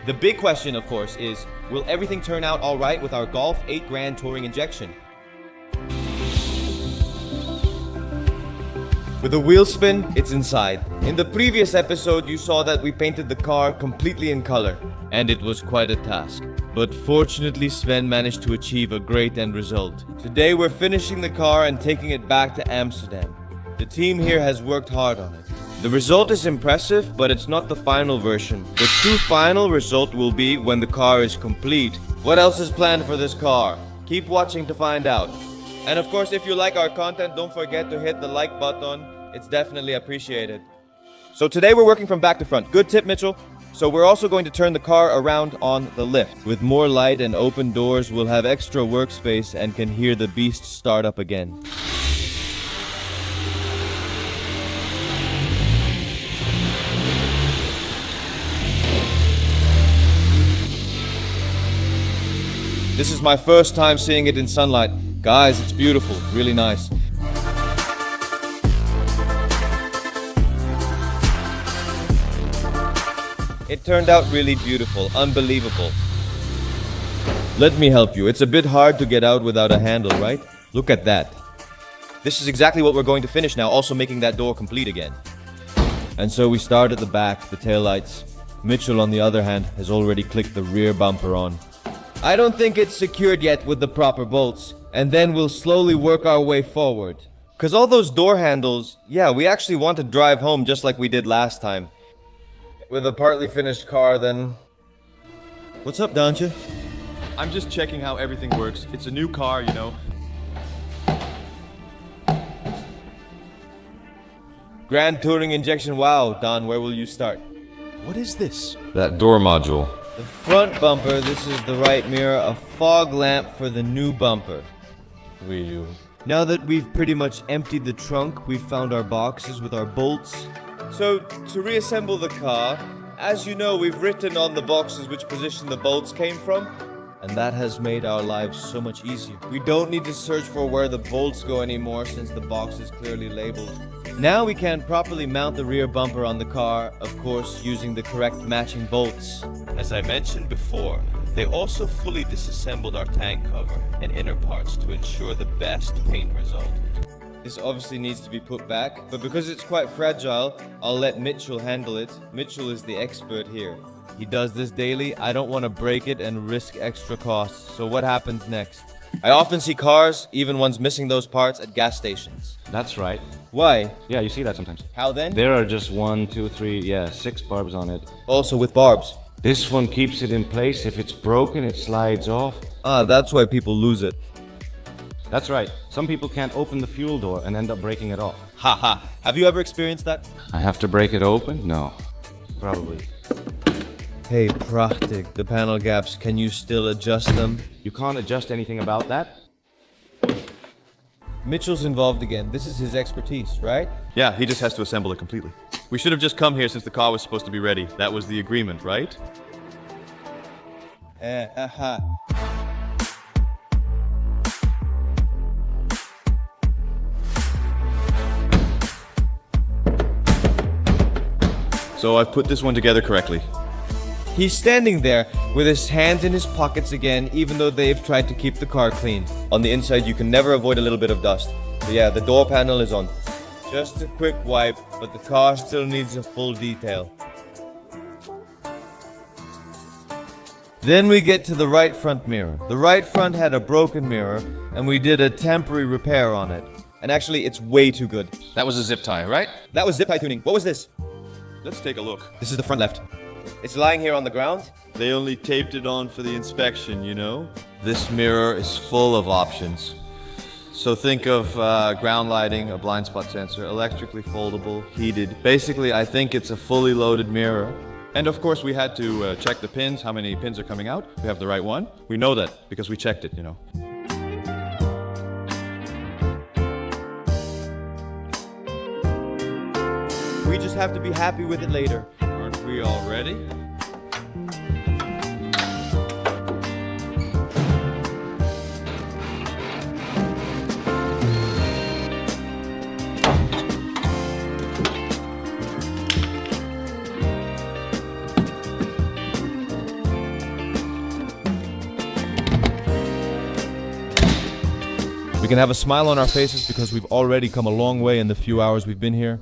The big question, of course, is will everything turn out alright with our Golf 8 Grand Touring injection? With a wheel spin, it's inside. In the previous episode, you saw that we painted the car completely in color, and it was quite a task. But fortunately, Sven managed to achieve a great end result. Today, we're finishing the car and taking it back to Amsterdam. The team here has worked hard on it. The result is impressive, but it's not the final version. The true final result will be when the car is complete. What else is planned for this car? Keep watching to find out. And of course, if you like our content, don't forget to hit the like button. It's definitely appreciated. So today we're working from back to front. Good tip, Mitchell. So we're also going to turn the car around on the lift. With more light and open doors, we'll have extra workspace and can hear the beast start up again. This is my first time seeing it in sunlight. Guys, it's beautiful, really nice. It turned out really beautiful, unbelievable. Let me help you. It's a bit hard to get out without a handle, right? Look at that. This is exactly what we're going to finish now, also making that door complete again. And so we start at the back, the taillights. Mitchell, on the other hand, has already clicked the rear bumper on. I don't think it's secured yet with the proper bolts, and then we'll slowly work our way forward. Cause all those door handles, yeah, we actually want to drive home just like we did last time. With a partly finished car, then... What's up, Dantje? I'm just checking how everything works. It's a new car, you know. Grand Touring injection, wow. Don, where will you start? What is this? That door module. The front bumper, this is the right mirror, a fog lamp for the new bumper. Now that we've pretty much emptied the trunk, we've found our boxes with our bolts. So, to reassemble the car, as you know, we've written on the boxes which position the bolts came from, and that has made our lives so much easier. We don't need to search for where the bolts go anymore since the box is clearly labeled. Now we can properly mount the rear bumper on the car, of course, using the correct matching bolts. As I mentioned before, they also fully disassembled our tank cover and inner parts to ensure the best paint result. This obviously needs to be put back, but because it's quite fragile, I'll let Mitchell handle it. Mitchell is the expert here. He does this daily. I don't want to break it and risk extra costs. So what happens next? I often see cars, even ones missing those parts, at gas stations. That's right. Why? Yeah, you see that sometimes. How then? There are just 1, 2, 3, 6 barbs on it. Also with barbs. This one keeps it in place. If it's broken, it slides off. Ah, that's why people lose it. That's right. Some people can't open the fuel door and end up breaking it off. Haha. Have you ever experienced that? I have to break it open? No. Probably. Hey, prachtig. The panel gaps, can you still adjust them? You can't adjust anything about that? Mitchell's involved again. This is his expertise, right? Yeah, he just has to assemble it completely. We should have just come here since the car was supposed to be ready. That was the agreement, right? So I've put this one together correctly. He's standing there with his hands in his pockets again, even though they've tried to keep the car clean. On the inside, you can never avoid a little bit of dust. So yeah, the door panel is on. Just a quick wipe, but the car still needs a full detail. Then we get to the right front mirror. The right front had a broken mirror, and we did a temporary repair on it. And actually, it's way too good. That was a zip tie, right? That was zip tie tuning. What was this? Let's take a look. This is the front left. It's lying here on the ground. They only taped it on for the inspection, you know? This mirror is full of options. So think of ground lighting, a blind spot sensor, electrically foldable, heated. Basically, I think it's a fully loaded mirror. And of course, we had to check the pins, how many pins are coming out. We have the right one. We know that because we checked it, you know. We just have to be happy with it later. Aren't we all ready? can have a smile on our faces because we've already come a long way in the few hours we've been here.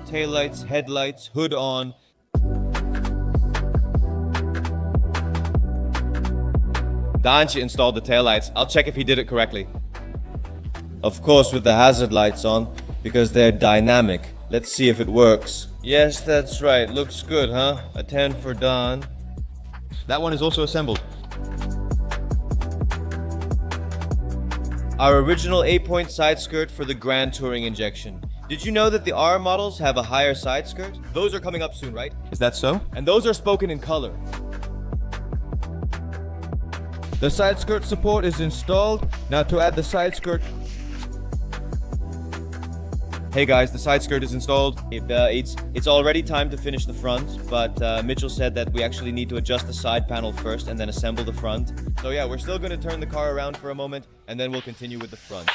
Taillights, headlights, hood on. Danchi installed the taillights. I'll check if he did it correctly. Of course with the hazard lights on, because they're dynamic. Let's see if it works. Yes, that's right. Looks good, huh? A 10 for Don. That one is also assembled. Our original 8-point side skirt for the Grand Touring injection. Did you know that the R models have a higher side skirt? Those are coming up soon, right? Is that so? And those are spoken in color. The side skirt support is installed. Now to add the side skirt. Hey guys, the side skirt is installed. It's already time to finish the front, but Mitchell said that we actually need to adjust the side panel first and then assemble the front. So yeah, we're still gonna turn the car around for a moment and then we'll continue with the front.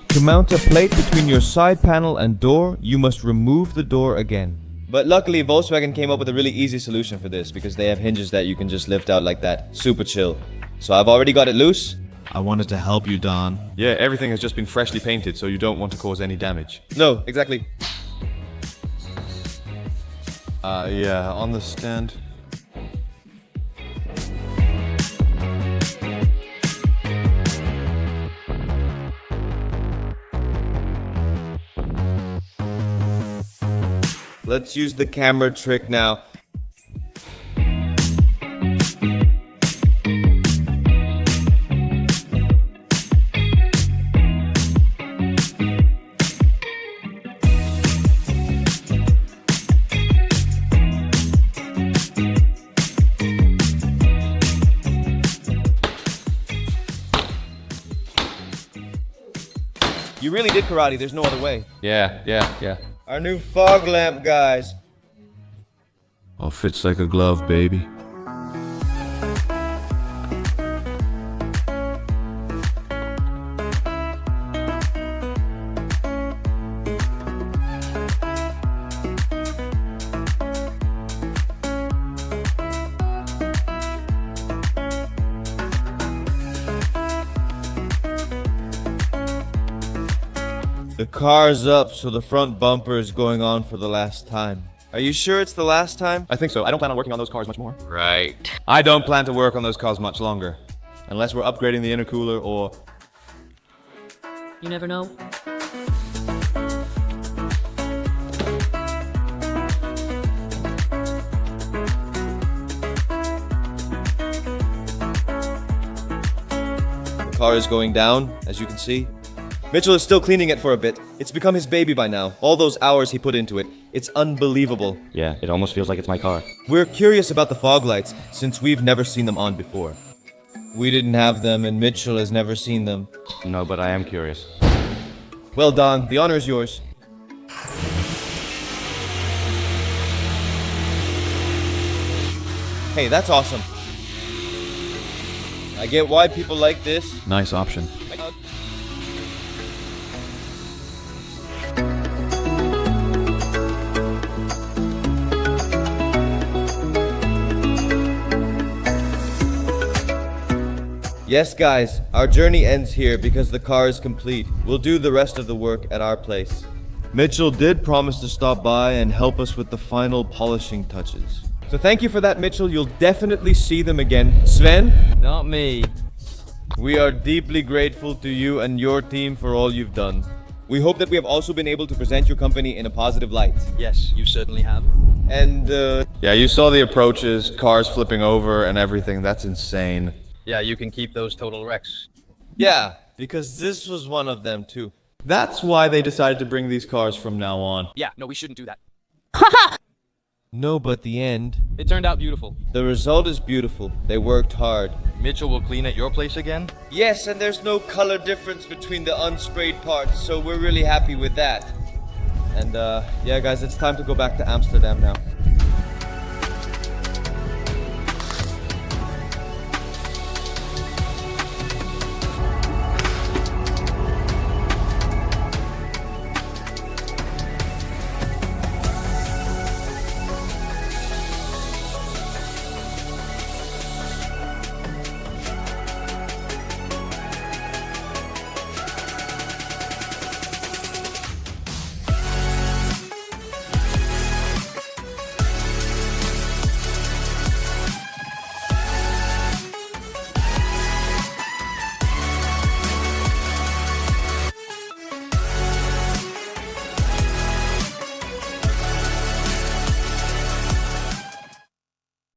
To mount a plate between your side panel and door, you must remove the door again. But luckily, Volkswagen came up with a really easy solution for this because they have hinges that you can just lift out like that. Super chill. So I've already got it loose. I wanted to help you, Don. Yeah, everything has just been freshly painted, so you don't want to cause any damage. No, exactly. Yeah, on the stand. Let's use the camera trick now. You really did karate, there's no other way. Yeah. Our new fog lamp, guys. Oh, fits like a glove, baby. The car's up, so the front bumper is going on for the last time. Are you sure it's the last time? I think so. I don't plan on working on those cars much more. Right. I don't plan to work on those cars much longer. Unless we're upgrading the intercooler or... You never know. The car is going down, as you can see. Mitchell is still cleaning it for a bit. It's become his baby by now. All those hours he put into it. It's unbelievable. Yeah, it almost feels like it's my car. We're curious about the fog lights, since we've never seen them on before. We didn't have them, and Mitchell has never seen them. No, but I am curious. Well, Don, the honor is yours. Hey, that's awesome. I get why people like this. Nice option. Yes, guys, our journey ends here because the car is complete. We'll do the rest of the work at our place. Mitchell did promise to stop by and help us with the final polishing touches. So thank you for that, Mitchell. You'll definitely see them again. Sven? Not me. We are deeply grateful to you and your team for all you've done. We hope that we have also been able to present your company in a positive light. Yes, you certainly have. And, Yeah, you saw the approaches, cars flipping over and everything. That's insane. Yeah, you can keep those total wrecks. yeah, because this was one of them too. That's why they decided to bring these cars from now on. Yeah, no, we shouldn't do that. No, but the end. It turned out beautiful. The result is beautiful. They worked hard. Mitchell will clean at your place again? Yes, and there's no color difference between the unsprayed parts, so we're really happy with that. And yeah guys, it's time to go back to Amsterdam now.